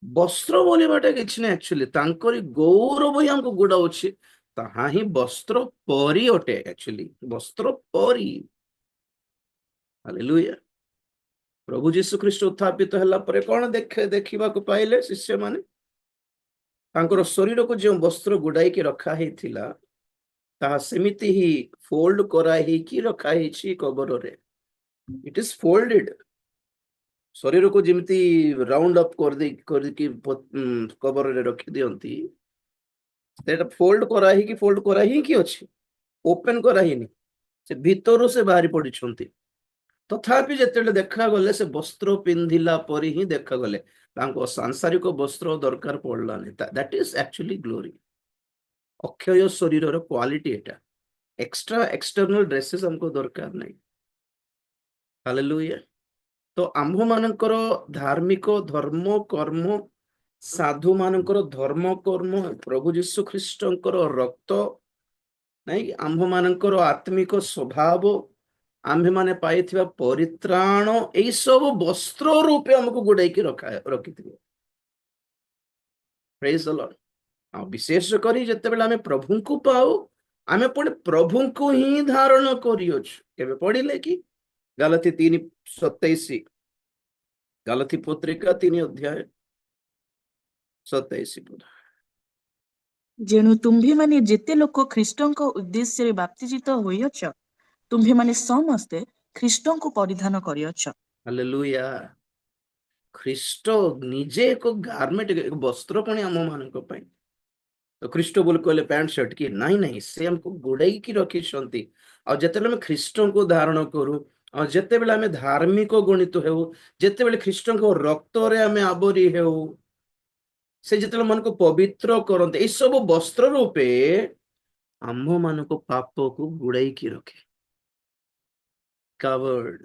ବସ୍ତ୍ର ବୋଲିବାଟା କିଛି ନାହିଁ, ଆକ୍ଚୁଆଲି ତାଙ୍କରି ଗୌରବ ହିଁ ଆମକୁ ଗୁଡାଉଛି। ତାହା ହିଁ ବସ୍ତ୍ର ପରି ଅଟେ, ଆକ୍ଚୁଆଲି ବସ୍ତ୍ର ପରି। ହାଲେଲୁୟା। ପ୍ରଭୁ ଯୀଶୁ ଖ୍ରୀଷ୍ଟ ଉତ୍ଥାପିତ ହେଲା ପରେ କଣ ଦେଖିବାକୁ ପାଇଲେ ଶିଷ୍ୟମାନେ? ତାଙ୍କର ଶରୀରକୁ ଯେଉଁ ବସ୍ତ୍ର ଗୁଡାଇକି ରଖା ହେଇଥିଲା, ତାହା ସେମିତି ହିଁ ଫୋଲ୍ଡ କରା ହେଇକି ରଖା ହେଇଛି କବରରେ। ଇଟ୍ ଇଜ ଫୋଲ୍ଡେଡ। ଶରୀରକୁ ଯେମିତି ରାଉଣ୍ଡ ଅପ୍ କରିକି କବରରେ ରଖିଦିଅନ୍ତି, ସେଟା ଫୋଲ୍ଡ କରା ହେଇକି ଅଛି, ଓପେନ କରା ହେଇନି। ସେ ଭିତରୁ ସେ ବାହାରି ପଡିଛନ୍ତି। ତଥାପି ଯେତେବେଳେ ଦେଖାଗଲେ ସେ ବସ୍ତ୍ର ପିନ୍ଧିଲା ପରି ହିଁ ଦେଖାଗଲେ, ତାଙ୍କ ସାଂସାରିକ ବସ୍ତ୍ର ଦରକାର ପଡିଲାନି। That is actually glory. ଅକ୍ଷୟ ଶରୀରର କ୍ୱାଲିଟି ଏଟା। ଏକ୍ସଟ୍ରା ଏକ୍ସଟର୍ନାଲ ଡ୍ରେସେସ୍ ଆମକୁ ଦରକାର ନାହିଁ। ହାଲେଲୁୟା। ତ ଆମ୍ଭ ମାନଙ୍କର ଧାର୍ମିକ ଧର୍ମ କର୍ମ, ସାଧୁ ମାନଙ୍କର ଧର୍ମ କର୍ମ, ପ୍ରଭୁ ଯୀଶୁ ଖ୍ରୀଷ୍ଟଙ୍କର ରକ୍ତ, ନାଇଁ ଆମ୍ଭ ମାନଙ୍କର ଆତ୍ମିକ ସ୍ୱଭାବ, ଆମ୍ଭେମାନେ ପାଇଥିବା ପରିତ୍ରାଣ, ଏଇ ସବୁ ବସ୍ତ୍ର ରୂପେ ଆମକୁ ଗୁଡେଇକି ରଖିଥିବ। ପ୍ରେଜ୍ ଦ ଲର୍ଡ। ଆଉ ବିଶେଷ କରି ଯେତେବେଳେ ଆମେ ପ୍ରଭୁଙ୍କୁ ପାଉ, ଆମେ ପୁଣି ପ୍ରଭୁଙ୍କୁ ହିଁ ଧାରଣ କରିଅଛୁ। କେବେ ପଢିଲେ କି? ଗାଲାତି 3:27, ଗାଲାତି ପତ୍ରିକା 3:27 ଯେଣୁ ତୁମ୍ଭେମାନେ ଯେତେ ଲୋକ ଖ୍ରୀଷ୍ଟଙ୍କ ଉଦ୍ଦେଶ୍ୟରେ ବାପ୍ତିଜିତ ହୋଇଅଛ, ତୁମ୍ଭେମାନେ ସମସ୍ତେ ଖ୍ରୀଷ୍ଟଙ୍କୁ ପରିଧାନ କରିଅଛ। ହାଲେଲୁୟା। ଖ୍ରୀଷ୍ଟ ନିଜେ ଏକ ଗାର୍ମେଣ୍ଟ, ଏକ ବସ୍ତ୍ର ପୁଣି ଆମ ମାନଙ୍କ ପାଇଁ। ତ ଖ୍ରୀଷ୍ଟ ବୋଲି କହିଲେ ପ୍ୟାଣ୍ଟ ସାର୍ଟ କି? ନାହିଁ ନାହିଁ, ସେ ଆମକୁ ଗୋଡେଇକି ରଖିଛନ୍ତି। ଆଉ ଯେତେବେଳେ ଆମେ ଖ୍ରୀଷ୍ଟଙ୍କୁ ଧାରଣ କରୁ, ଆଉ ଯେତେବେଳେ ଆମେ ଧାର୍ମିକ ଗଣିତ ହେଉ, ଯେତେବେଳେ ଖ୍ରୀଷ୍ଟଙ୍କ ରକ୍ତରେ ଆମେ ଆବରି ହେଉ, ସେ ଯେତେବେଳେ ମନକୁ ପବିତ୍ର କରନ୍ତି, ଏଇ ସବୁ ବସ୍ତ୍ର ରୂପେ ଆମ୍ଭ ମାନଙ୍କୁ ପାପକୁ ଗୁଡେଇକି ରଖେ। କଭର୍ଡ।